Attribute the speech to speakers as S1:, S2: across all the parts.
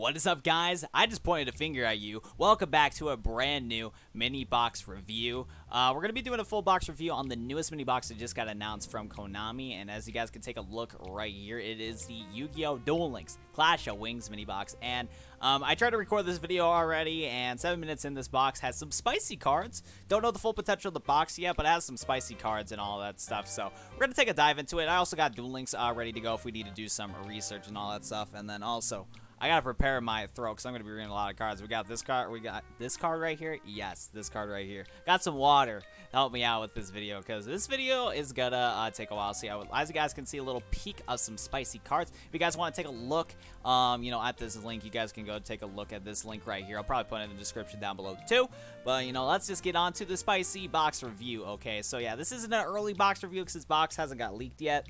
S1: What is up, guys? I just pointed a finger at you. Welcome back to a brand new mini box review. We're going to be doing a full box review on the newest mini box that just got announced from Konami. And as you guys can take a look right here, it is the Yu-Gi-Oh! Duel Links Clash of Wings mini box. And I tried to record this video already, and 7 minutes in, this box has some spicy cards. Don't know the full potential of the box yet, but it has some spicy cards and all that stuff. So we're going to take a dive into it. I also got Duel Links ready to go if we need to do some research and all that stuff. And then also, I gotta prepare my throw because I'm gonna be reading a lot of cards. We got this card. We got this card right here. Yes, this card right here. Got some water to help me out with this video because this video is gonna take a while. So as you guys can see, a little peek of some spicy cards. If you guys want to take a look, at this link, you guys can go take a look at this link right here. I'll probably put it in the description down below too. But let's just get on to the spicy box review. Okay, so yeah, this isn't an early box review because this box hasn't got leaked yet.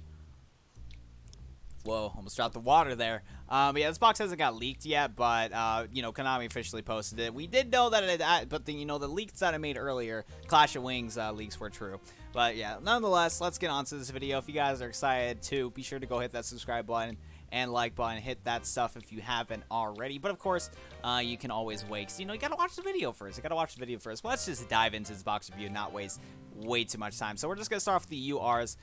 S1: Whoa, almost dropped the water there. Yeah, this box hasn't got leaked yet, but, Konami officially posted it. We did know that but the leaks that I made earlier, Clash of Wings leaks were true. But, yeah, nonetheless, let's get on to this video. If you guys are excited, too, be sure to go hit that subscribe button and like button. Hit that stuff if you haven't already. But, of course, you can always wait. Because, you gotta watch the video first. Well, let's just dive into this box review and not waste way too much time. So, we're just gonna start off with the URs.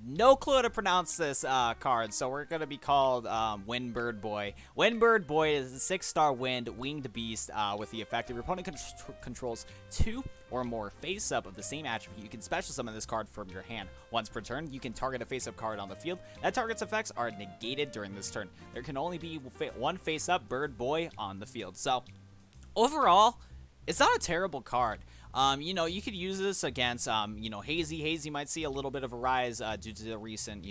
S1: No clue how to pronounce this card, so we're going to be called Windbird Boy. Windbird Boy is a 6-star winged beast with the effect. If your opponent controls 2 or more face-up of the same attribute, you can special summon this card from your hand. Once per turn, you can target a face-up card on the field. That target's effects are negated during this turn. There can only be one face-up bird boy on the field. So, overall, it's not a terrible card. You could use this against, Hazy. Hazy might see a little bit of a rise due to the recent,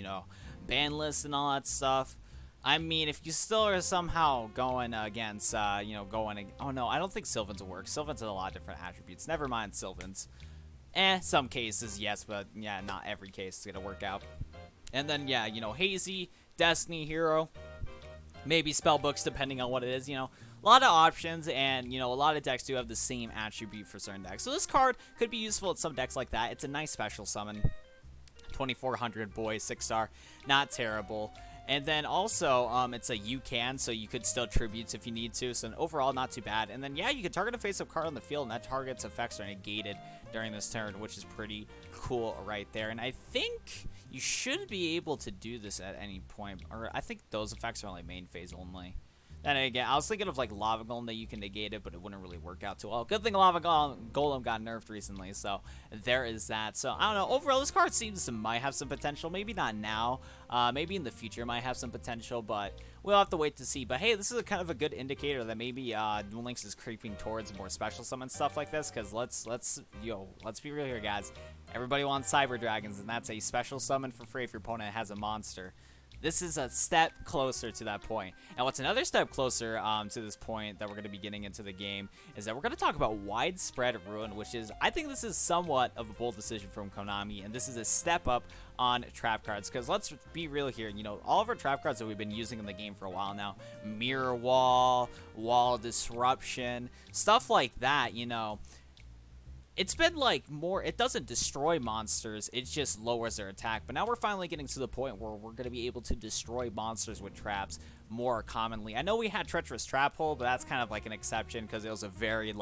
S1: ban list and all that stuff. I mean, if you still are somehow going against, oh no, I don't think Sylvans will work. Sylvans has a lot of different attributes. Never mind Sylvans. Some cases, yes, but yeah, not every case is going to work out. And then, yeah, Hazy, Destiny Hero, maybe Spellbooks, depending on what it is, A lot of options, and, a lot of decks do have the same attribute for certain decks. So this card could be useful at some decks like that. It's a nice special summon. 2400 boy, 6-star. Not terrible. And then also, it's a you can, so you could still tributes if you need to. So overall, not too bad. And then, yeah, you can target a face-up card on the field, and that target's effects are negated during this turn, which is pretty cool right there. And I think you should be able to do this at any point. Or I think those effects are only main phase only. And again, I was thinking of like Lava Golem that you can negate it, but it wouldn't really work out too well. Good thing Lava Golem got nerfed recently, so there is that. So I don't know. Overall, this card seems to might have some potential. Maybe not now. Maybe in the future might have some potential, but we'll have to wait to see. But hey, this is kind of a good indicator that maybe Duel Links is creeping towards more special summon stuff like this. Because let's be real here, guys. Everybody wants Cyber Dragons, and that's a special summon for free if your opponent has a monster. This is a step closer to that point. And what's another step closer to this point that we're going to be getting into the game is that we're going to talk about Widespread Ruin, which is, I think this is somewhat of a bold decision from Konami, and this is a step up on trap cards. Because let's be real here, all of our trap cards that we've been using in the game for a while now, Mirror Wall, Wall Disruption, stuff like that, it's been like more, it doesn't destroy monsters, it just lowers their attack. But now we're finally getting to the point where we're going to be able to destroy monsters with traps more commonly. I know we had Treacherous Trap Hole, but that's kind of like an exception because it was a very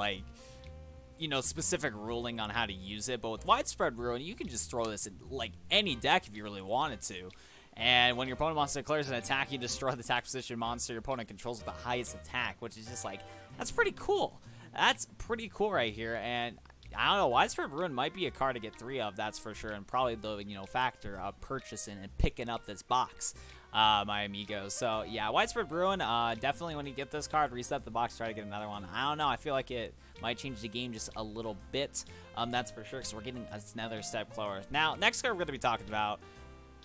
S1: specific ruling on how to use it. But with Widespread Ruin, you can just throw this in like any deck if you really wanted to. And when your opponent monster declares an attack, you destroy the attack position monster your opponent controls with the highest attack, which is just like, that's pretty cool. That's pretty cool right here. And I don't know, Widespread Ruin might be a card to get 3 of, that's for sure, and probably the, factor of purchasing and picking up this box, my amigos. So, yeah, Widespread Ruin, definitely when you get this card, reset the box, try to get another one. I don't know, I feel like it might change the game just a little bit, that's for sure, because we're getting another step closer. Now, next card we're going to be talking about,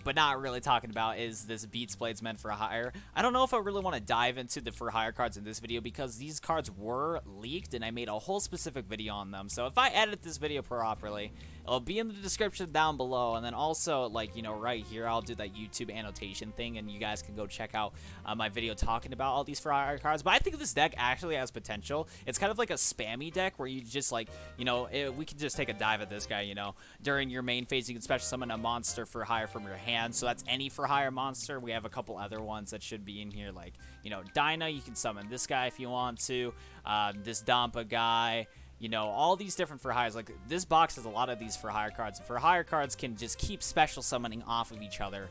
S1: but not really talking about, is this Beats Blades Meant for Hire. I don't know if I really want to dive into the for hire cards in this video because these cards were leaked and I made a whole specific video on them. So if I edit this video properly, it'll be in the description down below, and then also right here I'll do that YouTube annotation thing and you guys can go check out my video talking about all these for hire cards. But I think this deck actually has potential. It's kind of like a spammy deck where you just we can just take a dive at this guy. During your main phase you can special summon a monster for hire from your hand hand, so that's any for hire monster. We have a couple other ones that should be in here, like, you know, Dinah, you can summon this guy if you want to, this Dampa guy, you know, all these different for hires. Like, this box has a lot of these for hire cards. For hire cards can just keep special summoning off of each other,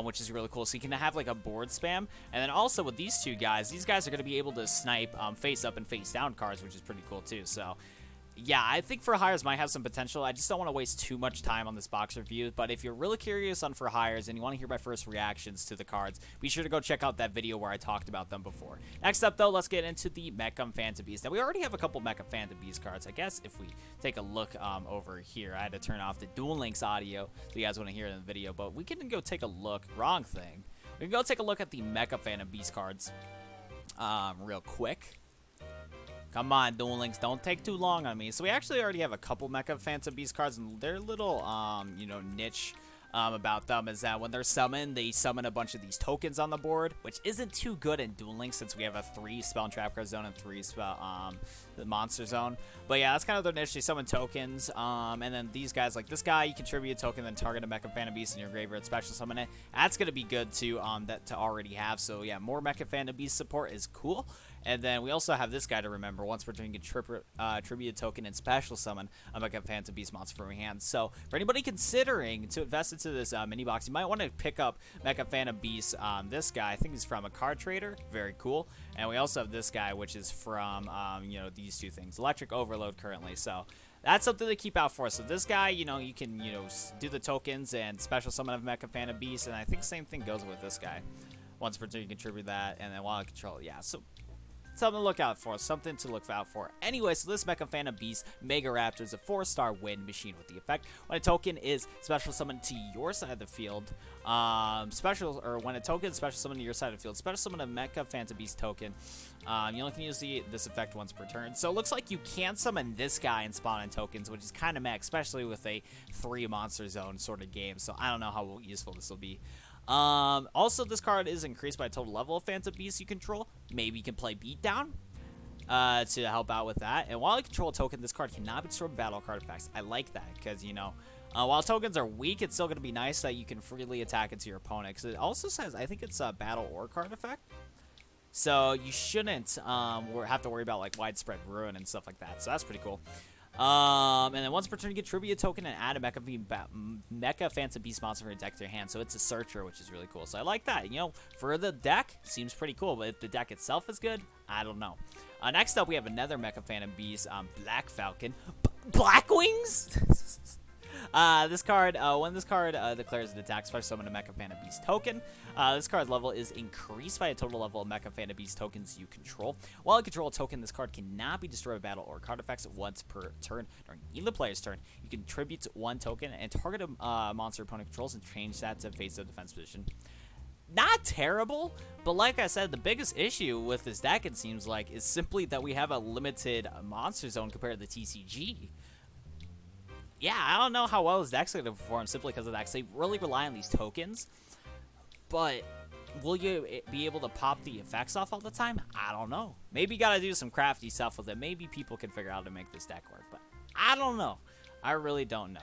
S1: which is really cool. So you can have like a board spam. And then also with these two guys, these guys are going to be able to snipe face up and face down cards, which is pretty cool too. So yeah, I think for hires might have some potential. I just don't want to waste too much time on this box review. But if you're really curious on for hires and you want to hear my first reactions to the cards, be sure to go check out that video where I talked about them before. Next up, though, let's get into the Mecha Phantom Beast. Now, we already have a couple Mecha Phantom Beast cards. I guess if we take a look over here, I had to turn off the Duel Links audio so you guys want to hear it in the video. But we can go take a look. Wrong thing. We can go take a look at the Mecha Phantom Beast cards real quick. Come on, Duel Links, don't take too long on me. So we actually already have a couple Mecha Phantom Beast cards, and their little, you know, niche about them is that when they're summoned, they summon a bunch of these tokens on the board, which isn't too good in Duel Links since we have a 3 spell and trap card zone and 3 spell the monster zone. But yeah, that's kind of their niche. They summon tokens, and then these guys, like this guy, you contribute a token, then target a Mecha Phantom Beast in your graveyard, special summon it. That's gonna be good to already have. So yeah, more Mecha Phantom Beast support is cool. And then we also have this guy to remember. Once we're doing a tribute token and special summon a Mecha Phantom Beast monster from your hand. So for anybody considering to invest into this mini box, you might want to pick up Mecha Phantom Beast. This guy, I think he's from a card trader. Very cool. And we also have this guy, which is from you know, these two things, Electric Overload currently. So that's something to keep out for. So this guy, you know, you can, you know, do the tokens and special summon of Mecha Phantom Beast. And I think same thing goes with this guy. Once per turn, you contribute that, and then while I control, yeah. So something to look out for. Something to look out for. Anyway, so this Mecha Phantom Beast Mega Raptor is a 4-star wind machine with the effect when a token is special summoned to your side of the field. When a token is special summoned to your side of the field, special summon a Mecha Phantom Beast token. You only can use this effect once per turn. So it looks like you can summon this guy and spawn in tokens, which is kind of meh, especially with a 3 monster zone sort of game. So I don't know how useful this will be. Also, this card is increased by total level of Phantom Beast you control. Maybe you can play Beatdown to help out with that. And while you control a token, this card cannot be destroyed by battle card effects. I like that because, you know, while tokens are weak, it's still going to be nice that you can freely attack into your opponent. Because it also says, I think it's a battle or card effect. So you shouldn't have to worry about like widespread ruin and stuff like that. So that's pretty cool. And then once per turn, you get tribute token and add a Mecha Phantom Beast monster from your deck to your hand. So it's a searcher, which is really cool. So I like that. You know, for the deck, seems pretty cool. But if the deck itself is good, I don't know. Next up, we have another Mecha Phantom Beast, Black Falcon. Black Wings? This card, when this card declares an attack, special summon a Mecha Phantom Beast token. This card's level is increased by a total level of Mecha Phantom Beast tokens you control. While you control a token, this card cannot be destroyed by battle or card effects once per turn during either player's turn. You can tribute 1 token and target a monster opponent controls and change that to face the defense position. Not terrible, but like I said, the biggest issue with this deck, it seems like, is simply that we have a limited monster zone compared to the TCG. Yeah, I don't know how well this deck's going to perform simply because of that. Because they really rely on these tokens. But will you be able to pop the effects off all the time? I don't know. Maybe you got to do some crafty stuff with it. Maybe people can figure out how to make this deck work. But I don't know. I really don't know.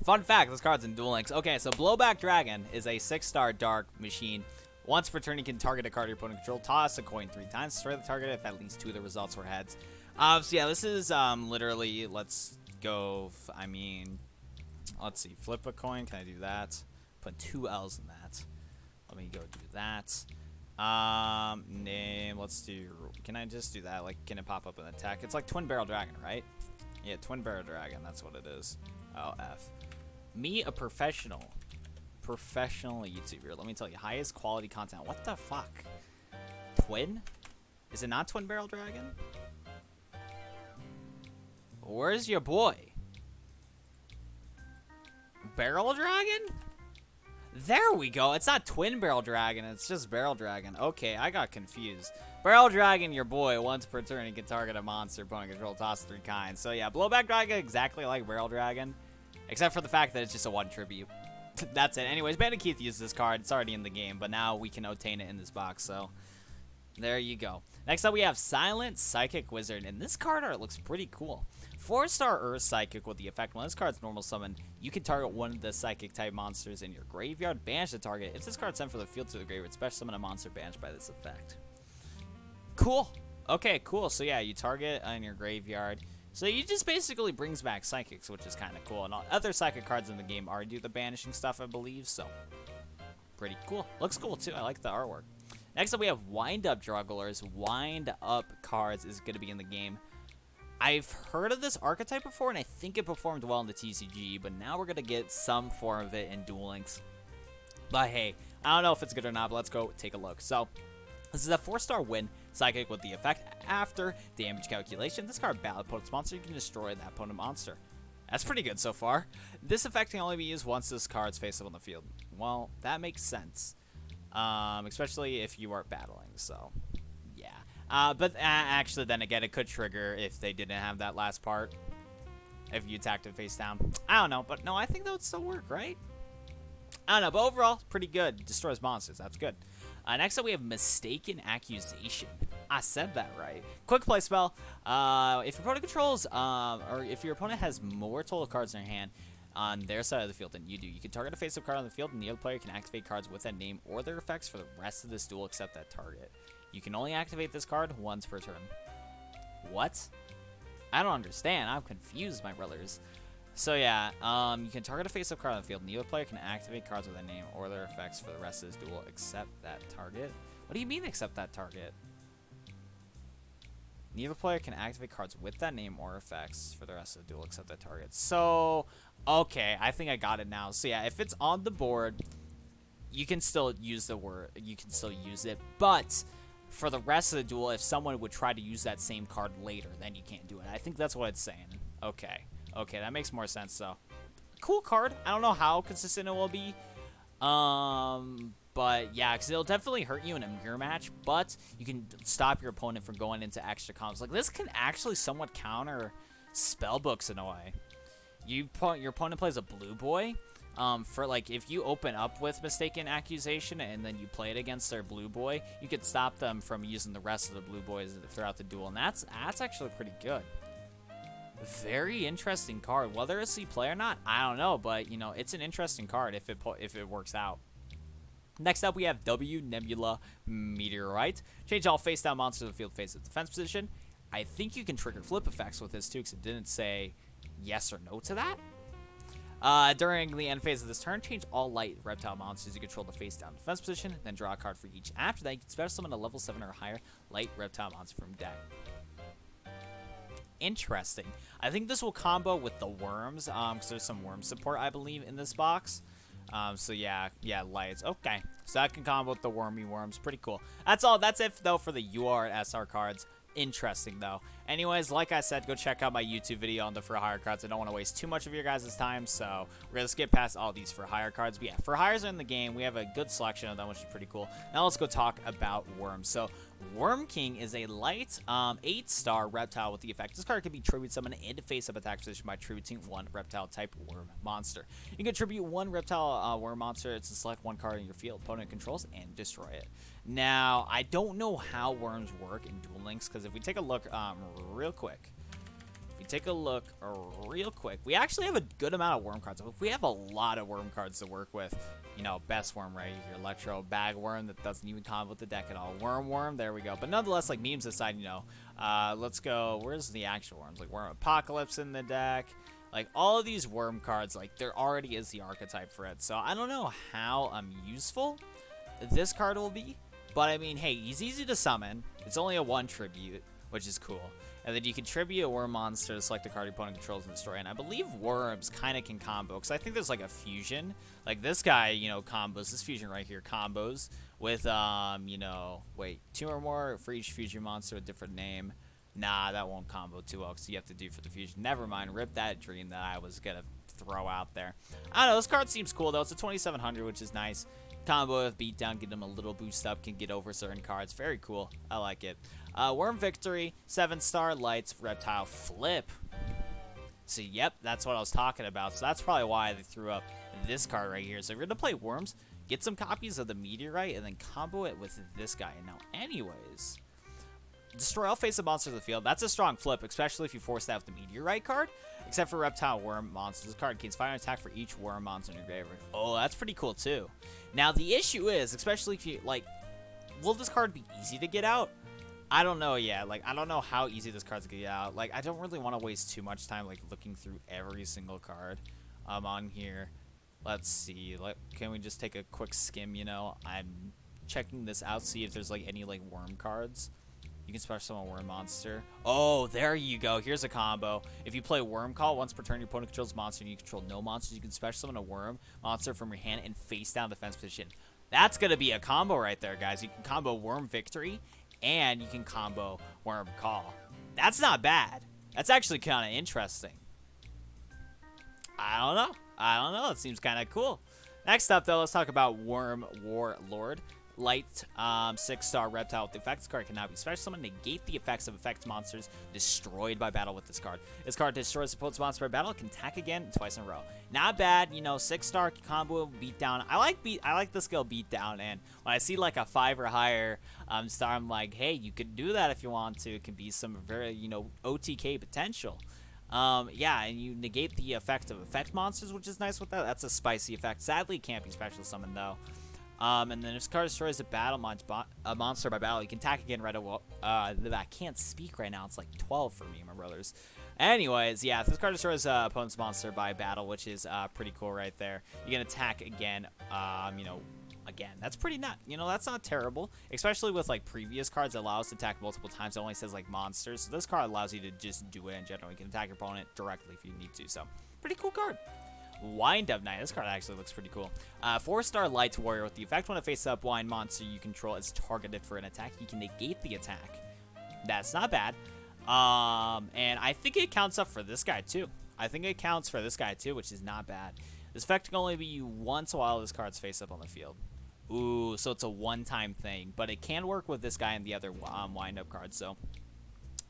S1: Fun fact, this card's in Duel Links. Okay, so Blowback Dragon is a 6-star dark machine. Once per turn, you can target a card your opponent control. Toss a coin 3 times. Destroy the target if at least 2 of the results were heads. So yeah, this is literally, let's go, let's see, flip a coin. Can I do that? Put 2 L's in that. Let me go do that. Name, let's do, can I just do that? Like, can it pop up an attack? It's like Twin Barrel Dragon, right? Yeah, Twin Barrel Dragon, that's what it is. Oh, F. Me, a professional YouTuber. Let me tell you, highest quality content. What the fuck? Twin? Is it not Twin Barrel Dragon? Where's your boy? Barrel Dragon? There we go. It's not Twin Barrel Dragon. It's just Barrel Dragon. Okay, I got confused. Barrel Dragon, your boy. Once per turn, you can target a monster. Opponent control, toss 3 kinds. So yeah, Blowback Dragon, exactly like Barrel Dragon. Except for the fact that it's just a 1 tribute. That's it. Anyways, Bandit Keith used this card. It's already in the game, but now we can obtain it in this box. So There you go. Next up, we have Silent Psychic Wizard, and this card art looks pretty cool. 4-star Earth Psychic with the effect when this card's normal summon, you can target one of the Psychic type monsters in your graveyard, banish the target. If this card's sent from the field to the graveyard, special summon a monster banished by this effect. Cool. Okay, cool. So yeah, you target on your graveyard. So you just basically brings back Psychics, which is kind of cool. And all other Psychic cards in the game already do the banishing stuff, I believe. So pretty cool. Looks cool too. I like the artwork. Next up, we have Wind Up Jugglers. Wind Up cards is going to be in the game. I've heard of this archetype before, and I think it performed well in the TCG, but now we're going to get some form of it in Duel Links. But hey, I don't know if it's good or not, but let's go take a look. So, this is a 4-star win Psychic with the effect after damage calculation. This card battle opponent's monster, you can destroy that opponent monster. That's pretty good so far. This effect can only be used once this card's face up on the field. Well, that makes sense. Especially if you are battling, so yeah. But actually, then again, it could trigger if they didn't have that last part. If you attacked it face down. I don't know, but no, I think that would still work, right? I don't know, but overall, pretty good. Destroys monsters, that's good. Next up, we have Mistaken Accusation. I said that right. Quick play spell. If your opponent controls, or if your opponent has more total cards in their hand on their side of the field than you do, you can target a face-up card on the field, and the other player can activate cards with that name or their effects for the rest of this duel except that target. You can only activate this card once per turn. What? I don't understand. I'm confused, my brothers. So yeah, you can target a face-up card on the field, and the other player can activate cards with that name or their effects for the rest of this duel except that target. What do you mean except that target? Neither player can activate cards with that name or effects for the rest of the duel except that target. So, okay, I think I got it now. So yeah, if it's on the board, you can still use the word, you can still use it, but for the rest of the duel, if someone would try to use that same card later, then you can't do it. I think that's what it's saying. Okay, that makes more sense. So, cool card. I don't know how consistent it will be. But yeah, because it'll definitely hurt you in a mirror match, but you can stop your opponent from going into extra combos. Like, this can actually somewhat counter spellbooks in a way. Your opponent plays a blue boy. For like, if you open up with Mistaken Accusation and then you play it against their blue boy, you could stop them from using the rest of the blue boys throughout the duel, and that's actually pretty good. Very interesting card. Whether it's the play or not, I don't know, but you know, it's an interesting card if it works out. Next up, we have Nebula Meteor. Change all face-down monsters in the field face at defense position. I think you can trigger flip effects with this too, because it didn't say yes or no to that. During the end phase of this turn, change all light reptile monsters you control to face-down defense position, then draw a card for each. After that, you can special summon a level 7 or higher light reptile monster from deck. Interesting. I think this will combo with the worms, because there's some worm support, I believe, in this box. So yeah, lights. Okay, so that can combo with the wormy worms. Pretty cool. That's all. That's it, though, for the UR and SR cards. Interesting, though. Anyways, like I said, go check out my YouTube video on the for hire cards. I don't want to waste too much of your guys' time, so we're going to skip past all these for hire cards. But yeah, for hires are in the game. We have a good selection of them, which is pretty cool. Now let's go talk about worms. So Worm King is a light 8-star reptile with the effect. This card can be tribute summoned into face-up attack position by tributing one reptile type worm monster. You can tribute one reptile worm monster to select one card in your field opponent controls and destroy it. Now, I don't know how worms work in Duel Links, because if we take a look real quick, we actually have a good amount of worm cards. We have a lot of worm cards to work with. You know, best worm right here, electro bag worm that doesn't even combo with the deck at all. Worm, there we go. But nonetheless, like memes aside, you know, let's go. Where's the actual worms? Like Worm Apocalypse in the deck. Like all of these worm cards, like there already is the archetype for it. So I don't know how useful this card will be. But I mean, hey, he's easy to summon. It's only a 1 tribute, which is cool. And then you can tribute a worm monster to select a card your opponent controls and destroy. And I believe worms kind of can combo, because I think there's like a fusion. Like this guy, you know, combos. This fusion right here combos with, you know, wait, 2 or more for each fusion monster with a different name. Nah, that won't combo too well, because you have to do for the fusion. Never mind, rip that dream that I was going to throw out there. I don't know, this card seems cool, though. It's a 2700, which is nice. Combo with beatdown, get him a little boost up, can get over certain cards. Very cool. I like it. Worm Victory, 7-star lights, reptile flip. So, yep, that's what I was talking about. So that's probably why they threw up this card right here. So if you're going to play worms, get some copies of the Meteorite, and then combo it with this guy. And now, anyways, destroy all face-up monsters in the field. That's a strong flip, especially if you force that with the Meteorite card. Except for Reptile Worm monsters. This card gains fire attack for each Worm monster in your graveyard. Oh, that's pretty cool, too. Now, the issue is, especially if you, like, will this card be easy to get out? I don't know yet. Like, I don't know how easy this card's gonna get out. Like, I don't really want to waste too much time, like, looking through every single card on here. Let's see. Can we just take a quick skim, you know? I'm checking this out, see if there's, like, any, like, Worm cards. You can special summon a Worm monster. Oh, there you go. Here's a combo. If you play Worm Call, once per turn, your opponent controls a monster and you control no monsters, you can special summon a Worm monster from your hand and face down defense position. That's going to be a combo right there, guys. You can combo Worm Victory, and you can combo Worm Call. That's not bad. That's actually kind of interesting. I don't know. It seems kind of cool. Next up, though, let's talk about Worm Warlord. Light 6-star reptile with the effects card can now be special summoned, negate the effects of effect monsters destroyed by battle with this card. This card destroys opponent's monster by battle, can attack again twice in a row. Not bad, you know, 6-star combo beatdown. I like the skill beatdown, and when I see like a 5 or higher star, I'm like, hey, you could do that if you want to. It can be some very, you know, OTK potential. Yeah, and you negate the effect of effect monsters, which is nice with that. That's a spicy effect. Sadly, it can't be special summoned though. And then if this card destroys a monster by battle, you can attack again right away. I can't speak right now. It's like 12 for me, my brothers. Anyways, yeah, if this card destroys opponent's monster by battle, which is pretty cool right there, you can attack again, you know, again. That's pretty that's not terrible, especially with like previous cards that allow us to attack multiple times. It only says like monsters. So this card allows you to just do it in general. You can attack your opponent directly if you need to. So pretty cool card. Wind-Up Knight. This card actually looks pretty cool. 4-star Light Warrior with the effect when a face-up wind monster you control is targeted for an attack, you can negate the attack. That's not bad. And I think it counts up for this guy too. Which is not bad. This effect can only be used once while this card's face-up on the field. Ooh, so it's a one-time thing, but it can work with this guy and the other wind-up cards, so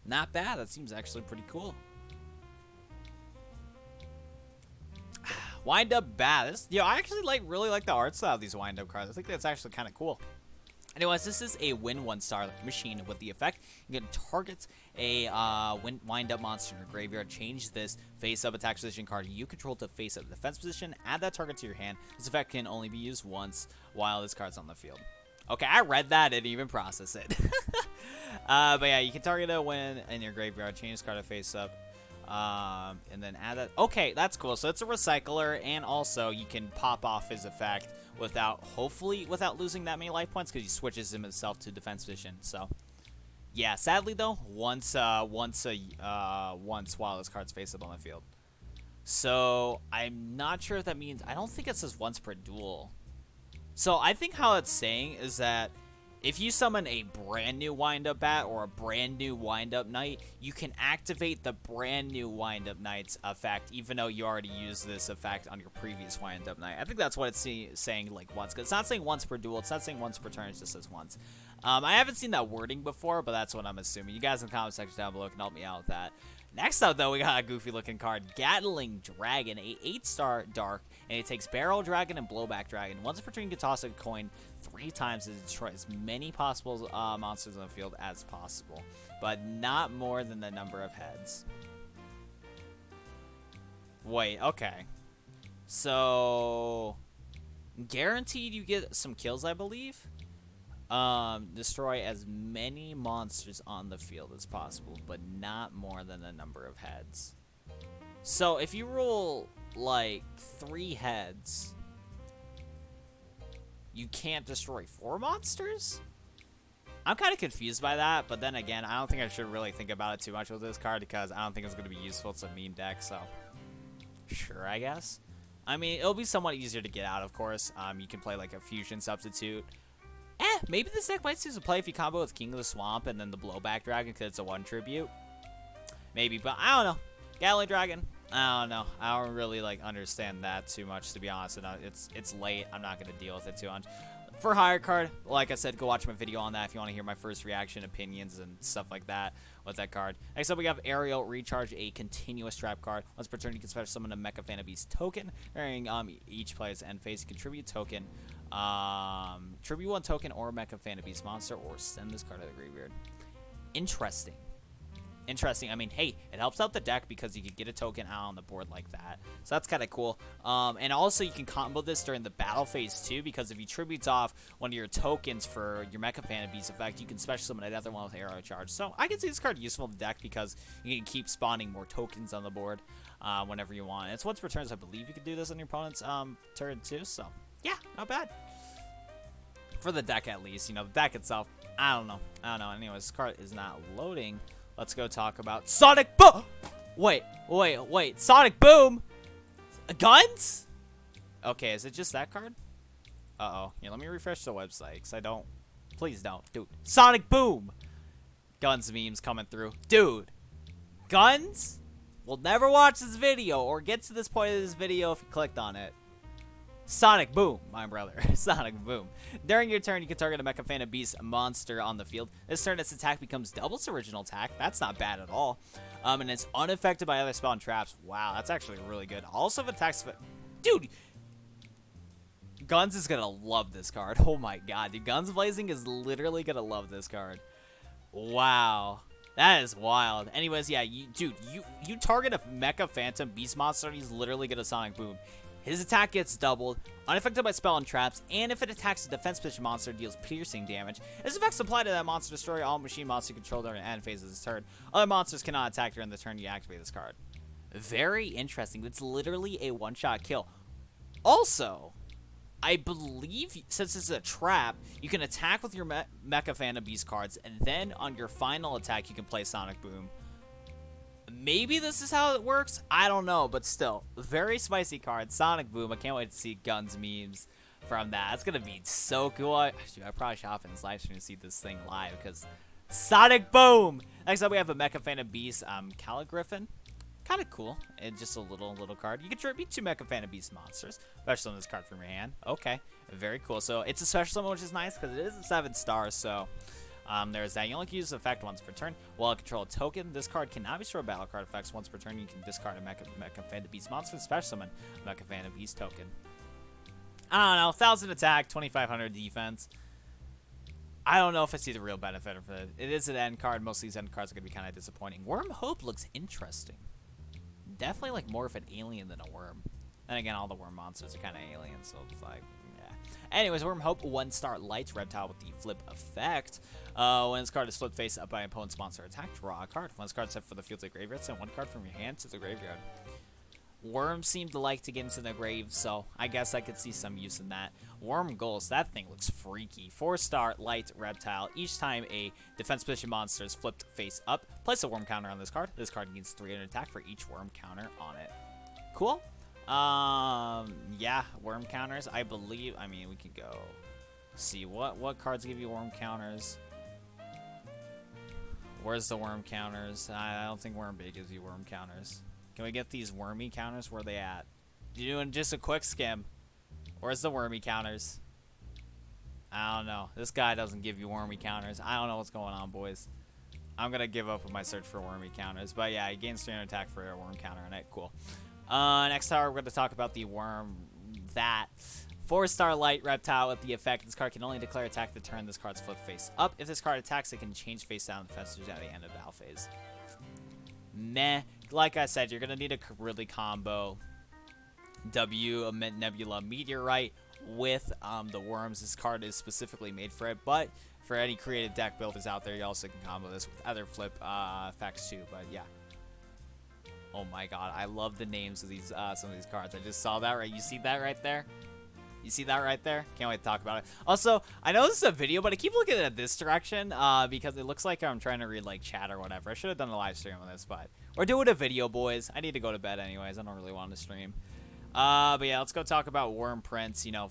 S1: not bad. That seems actually pretty cool. Wind-Up Bat. I actually really like the art style of these wind-up cards. I think that's actually kind of cool. Anyways, this is a win 1-star machine with the effect. You can target a wind-up monster in your graveyard. Change this face-up attack position card you control to face-up defense position. Add that target to your hand. This effect can only be used once while this card's on the field. Okay, I read that. I didn't even process it. But yeah, you can target a win in your graveyard. Change this card to face-up. And then add that. Okay, that's cool. So it's a recycler, and also you can pop off his effect hopefully without losing that many life points, because he switches himself to defense position. So yeah, sadly though, once while this card's face up on the field. So I'm not sure if that means, I don't think it says once per duel. So I think how it's saying is that if you summon a brand new wind-up bat or a brand new wind-up knight, you can activate the brand new wind-up knight's effect, even though you already used this effect on your previous wind-up knight. I think that's what it's saying, like, once. Because it's not saying once per duel. It's not saying once per turn. It just says once. I haven't seen that wording before, but that's what I'm assuming. You guys in the comment section down below can help me out with that. Next up, though, we got a goofy-looking card, Gatling Dragon, a 8-star dark, and it takes Barrel Dragon and Blowback Dragon. Once per turn, you can toss a coin 3 times to destroy as many possible monsters on the field as possible, but not more than the number of heads. Wait, okay. So, guaranteed you get some kills, I believe. Destroy as many monsters on the field as possible, but not more than the number of heads. So if you roll like 3 heads, you can't destroy 4 monsters? I'm kind of confused by that, but then again, I don't think I should really think about it too much with this card, because I don't think it's going to be useful. It's a meme deck, so sure, I guess. I mean, it'll be somewhat easier to get out, of course. You can play like a fusion substitute. Maybe this deck might see some play if you combo with King of the Swamp and then the Blowback Dragon, because it's a 1 tribute. Maybe, but I don't know. Gatling Dragon, I don't know. I don't really like understand that too much, to be honest. It's late. I'm not going to deal with it too much. For higher card, like I said, go watch my video on that if you want to hear my first reaction, opinions, and stuff like that with that card. Next up, we have Aerial Recharge, a continuous trap card. Once per turn, you can special summon a Mecha Phantom Beast token. During each player's end phase, contribute token Tribute 1 token or Mecha Phantom Beast monster, or send this card to the graveyard. Interesting. Interesting. I mean, hey, it helps out the deck because you can get a token out on the board like that. So that's kind of cool. And also, you can combo this during the battle phase too, because if you tributes off one of your tokens for your Mecha Phantom Beast effect, you can special summon another one with arrow charge. So I can see this card useful in the deck because you can keep spawning more tokens on the board whenever you want. It's once per turn, so I believe you can do this on your opponent's turn too. So yeah, not bad. For the deck at least. You know, the deck itself, I don't know. Anyways, this card is not loading. Let's go talk about Sonic Boom. Wait. Sonic Boom? Guns? Okay, is it just that card? Uh-oh. Yeah, let me refresh the website, because I don't... Please don't. Dude. Sonic Boom! Guns memes coming through. Dude. Guns? We'll never watch this video, or get to this point of this video if you clicked on it. Sonic Boom, my brother. Sonic Boom. During your turn, you can target a Mecha Phantom Beast monster on the field. This turn, its attack becomes double its original attack. That's not bad at all. And it's unaffected by other spell and traps. Wow, that's actually really good. Also, if attacks... Dude! Guns is gonna love this card. Oh my god, dude. Guns Blazing is literally gonna love this card. Wow. That is wild. Anyways, yeah, you target a Mecha Phantom Beast monster, and he's literally gonna Sonic Boom. His attack gets doubled, unaffected by spell and traps, and if it attacks a defense position monster, deals piercing damage. His effects apply to that monster, destroy all machine monster controlled during the end phase of his turn. Other monsters cannot attack during the turn you activate this card. Very interesting. It's literally a one-shot kill. Also, I believe, since it's a trap, you can attack with your Mecha Phantom Beast cards, and then on your final attack, you can play Sonic Boom. Maybe this is how it works. I don't know, but still, very spicy card. Sonic Boom. I can't wait to see Guns memes from that. It's gonna be so cool. I probably should hop in this live stream to see this thing live because Sonic Boom. Next up, we have a Mecha Phantom Beast, Calagriffin. Kind of cool. And just a little card. You can tribute 2 Mecha Phantom Beast monsters. Special summon this card from your hand. Okay, very cool. So it's a special summon, which is nice because it is a 7 stars. So. There's that. You only can use the effect once per turn. While I control a token, this card cannot be stored battle card effects once per turn. You can discard a Mecha Phantom Beast monster, special summon Mecha Phantom Beast token. I don't know, 1000 attack, 2500 defense. I don't know if I see the real benefit of it. It is an end card. Most of these end cards are going to be kind of disappointing. Worm Hope looks interesting. Definitely like more of an alien than a worm. And again, all the worm monsters are kind of aliens, so it's like... Anyways, Worm Hope, 1-star Light Reptile with the flip effect. When this card is flipped face up by an opponent's monster attack, draw a card. When this card is set for the field to the graveyard, send 1 card from your hand to the graveyard. Worms seem to like to get into the grave, so I guess I could see some use in that. Worm Ghost, that thing looks freaky. 4-star Light Reptile. Each time a defense position monster is flipped face up, place a worm counter on this card. This card gains 300 attack for each worm counter on it. Cool. Yeah, worm counters, I believe. I mean, we could go see what cards give you worm counters. Where's the worm counters? I don't think Worm Big gives you worm counters. Can we get these wormy counters? Where are they at? You're doing just a quick skim. Where's the wormy counters? I don't know. This guy doesn't give you wormy counters. I don't know what's going on, boys. I'm gonna give up with my search for wormy counters. But yeah, he gains 300 attack for a worm counter on it. Cool. Next tower, we're going to talk about the worm that 4-star Light Reptile with the effect. This card can only declare attack the turn this card's flipped face up. If this card attacks, it can change face down defense at the end of battle phase. Meh. Like I said, you're going to need to really combo Nebula Meteor with the worms. This card is specifically made for it, but for any creative deck builders out there, you also can combo this with other flip effects too. But yeah. Oh my god, I love the names of these some of these cards. I just saw that, right? You see that right there? You see that right there? Can't wait to talk about it. Also, I know this is a video, but I keep looking at this direction because it looks like I'm trying to read like chat or whatever. I should have done a live stream on this, but we're doing a video, boys. I need to go to bed anyways. I don't really want to stream. But yeah, let's go talk about Worm Prince. You know,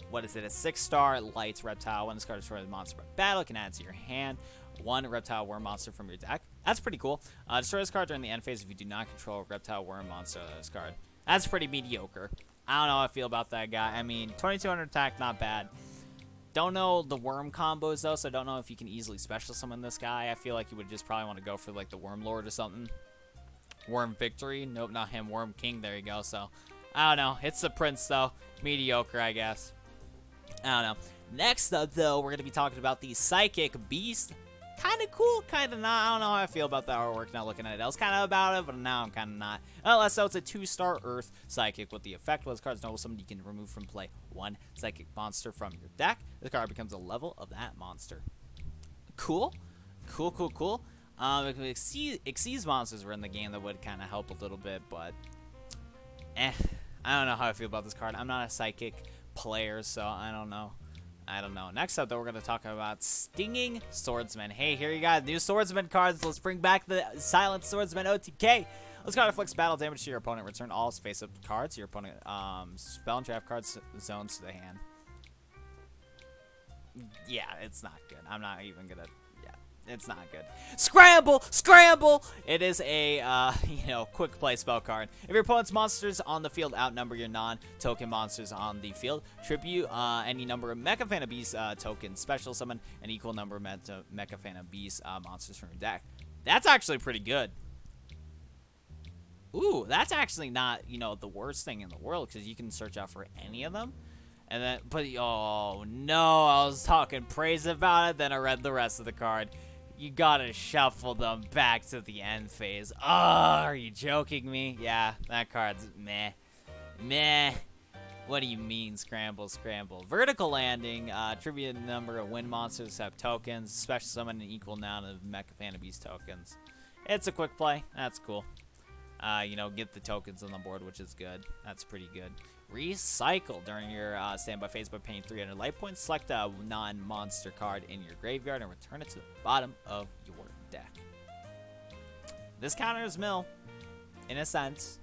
S1: what is it? A 6-star Light Reptile. When this card destroys a monster by battle, it can add to your hand 1 reptile worm monster from your deck. That's pretty cool. Destroy this card during the end phase if you do not control a reptile worm monster on this card. That's pretty mediocre. I don't know how I feel about that guy. I mean, 2200 attack, not bad. Don't know the worm combos though, so I don't know if you can easily special summon this guy. I feel like you would just probably want to go for like the Warlord or something. Worm Victory. Nope, not him. Worm King. There you go. So, I don't know. It's the Prince though. Mediocre, I guess. I don't know. Next up, though, we're going to be talking about the Psychic Beast. Kind of cool, kind of not. I don't know how I feel about the artwork now looking at it. I was kind of about it, but now I'm kind of not. So it's a 2-star Earth Psychic. What the effect was, cards noble summon, you can remove from play 1 Psychic monster from your deck. The card becomes a level of that monster. Cool. Cool. If Xyz monsters were in the game, that would kind of help a little bit, but I don't know how I feel about this card. I'm not a Psychic player, so I don't know. Next up, though, we're going to talk about Stinging Swordsman. Hey, here you got new Swordsman cards. Let's bring back the Silent Swordsman OTK. This card inflicts battle damage to your opponent. Return all face-up cards. Your opponent spell and trap cards zones to the hand. Yeah, it's not good. I'm not even going to... It's not good. Scramble! It is a, quick play spell card. If your opponent's monsters on the field outnumber your non-token monsters on the field, tribute any number of Mecha Phantom Beast tokens. Special summon an equal number of Mecha Phantom Beast monsters from your deck. That's actually pretty good. Ooh, that's actually not, the worst thing in the world, because you can search out for any of them. And then, but, oh, no, I was talking praise about it, then I read the rest of the card. You gotta shuffle them back to the end phase. Oh, are you joking me? Yeah, that card's meh. What do you mean, scramble? Vertical landing, tribute the number of wind monsters have tokens, special summon an equal amount of Mecha Phantom Beast tokens. It's a quick play. That's cool. Get the tokens on the board, which is good. That's pretty good. Recycle during your standby phase by paying 300 life points. Select a non-monster card in your graveyard and return it to the bottom of your deck. This counters mill, in a sense,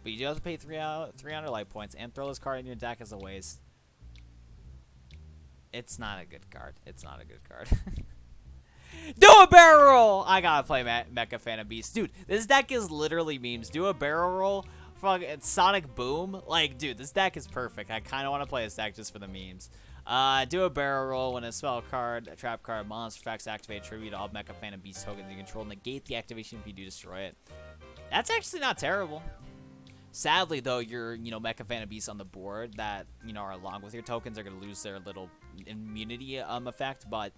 S1: but you do have to pay 300 life points and throw this card in your deck as a waste. It's not a good card. Do a barrel roll! I gotta play Mecha Phantom Beast. Dude, this deck is literally memes. Do a barrel roll. Fucking Sonic Boom. Like, dude, this deck is perfect. I kind of want to play this deck just for the memes. Do a barrel roll when a spell card, a trap card, monster effects activate, tribute all Mecha Phantom Beast tokens you control. Negate the activation if you do destroy it. That's actually not terrible. Sadly, though, your, Mecha Phantom Beasts on the board that, are along with your tokens are going to lose their little immunity effect. But,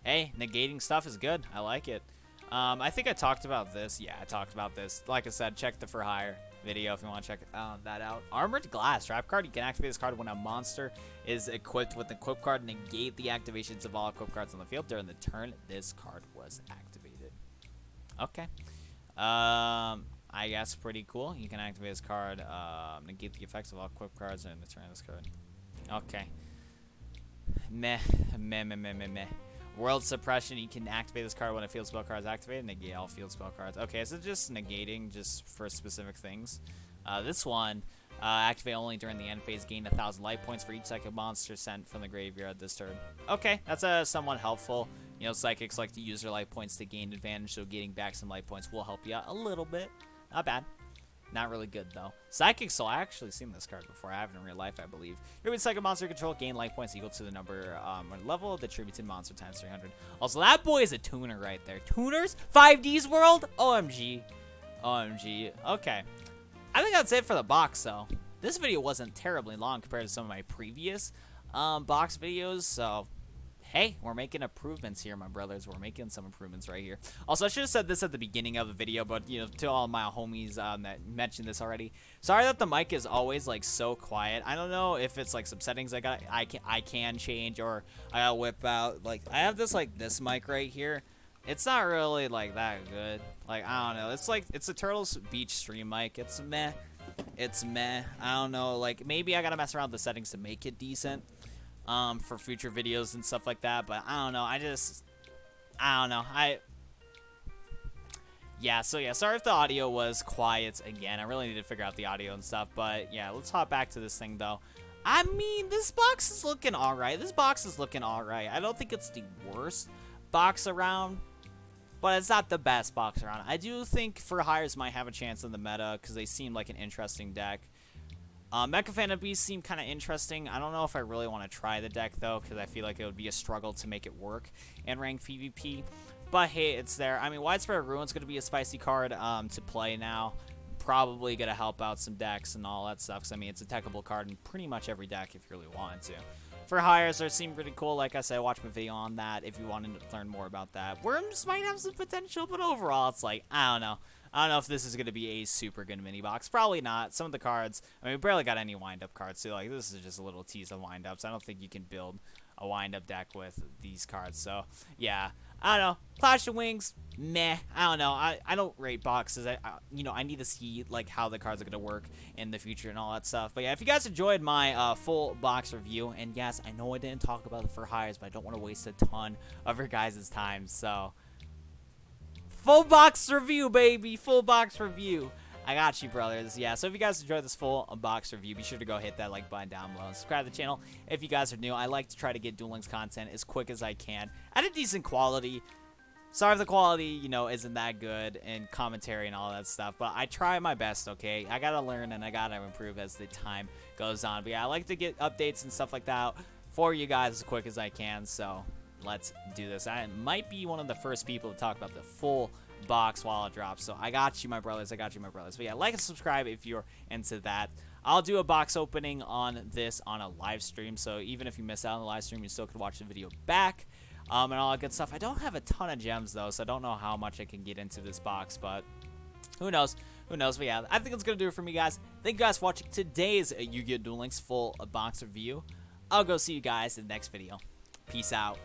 S1: hey, negating stuff is good. I like it. I think I talked about this. Yeah, I talked about this. Like I said, check the For Hire video if you want to check that out. Armored Glass. Trap card. You can activate this card when a monster is equipped with an equip card. Negate the activations of all equipped cards on the field during the turn this card was activated. Okay. I guess pretty cool. You can activate this card. Negate the effects of all equipped cards during the turn of this card. Okay. Meh. World Suppression, you can activate this card when a field spell card is activated. Negate all field spell cards. Okay, so just negating just for specific things. This one, activate only during the end phase. Gain 1,000 life points for each psychic monster sent from the graveyard this turn. Okay, that's somewhat helpful. Psychics like to use their life points to gain advantage, so getting back some life points will help you out a little bit. Not bad. Not really good, though. Psychic Soul, I actually seen this card before. I have it in real life, I believe. Every psychic monster control, gain life points equal to the number or level of the attributed monster times 300. Also, that boy is a tuner right there. Tuners? 5D's World? OMG. Okay. I think that's it for the box, though. This video wasn't terribly long compared to some of my previous box videos, so... Hey, we're making improvements here, my brothers. We're making some improvements right here. Also, I should have said this at the beginning of the video, but, to all my homies that mentioned this already, sorry that the mic is always, so quiet. I don't know if it's, some settings I can change, or I gotta whip out, I have this, this mic right here. It's not really, that good. I don't know. It's a Turtles Beach stream mic. It's meh. I don't know. Maybe I gotta mess around with the settings to make it decent. For future videos and stuff like that, but I don't know. I don't know. Sorry if the audio was quiet again. I really need to figure out the audio and stuff, but yeah, let's hop back to this thing though. I mean, this box is looking alright. I don't think it's the worst box around, but it's not the best box around. I do think For Hires might have a chance in the meta because they seem like an interesting deck. Mecha Phantom Beast seemed kind of interesting. I don't know if I really want to try the deck, though, because I feel like it would be a struggle to make it work in ranked PvP. But, hey, it's there. I mean, Widespread Ruin's going to be a spicy card to play now. probably gonna help out some decks and all that stuff. 'Cause, I mean, it's a techable card in pretty much every deck if you really wanted to. For hires, they seem pretty cool. Like I said, watch my video on that if you wanted to learn more about that. Worms might have some potential, but overall, it's like, I don't know. I don't know if this is going to be a super good mini box. Probably not. Some of the cards, I mean, we barely got any wind-up cards, so like this is just a little tease of wind-ups. I don't think you can build a wind-up deck with these cards. So, yeah. I don't know. Clash of Wings, meh. I don't know. I don't rate boxes. You know, I need to see like how the cards are gonna work in the future and all that stuff. But yeah, if you guys enjoyed my full box review, and yes, I know I didn't talk about the for hires, but I don't want to waste a ton of your guys' time. So, full box review, baby. Full box review. I got you, brothers. Yeah, so if you guys enjoyed this full box review, be sure to go hit that like button down below and subscribe to the channel if you guys are new. I like to try to get Duel Links content as quick as I can at a decent quality. Sorry if the quality, you know, isn't that good and commentary and all that stuff, but I try my best, okay? I gotta learn and I gotta improve as the time goes on. But yeah, I like to get updates and stuff like that for you guys as quick as I can, so let's do this. I might be one of the first people to talk about the full box while it drops, so I got you, my brothers. I got you, my brothers. But yeah, like and subscribe if you're into that. I'll do a box opening on this on a live stream, so even if you miss out on the live stream, you still could watch the video back, and all that good stuff. I don't have a ton of gems though, so I don't know how much I can get into this box, but who knows? Who knows? But yeah, I think that's gonna do it for me, guys. Thank you guys for watching today's Yu-Gi-Oh! Duel Links full box review. I'll go see you guys in the next video. Peace out.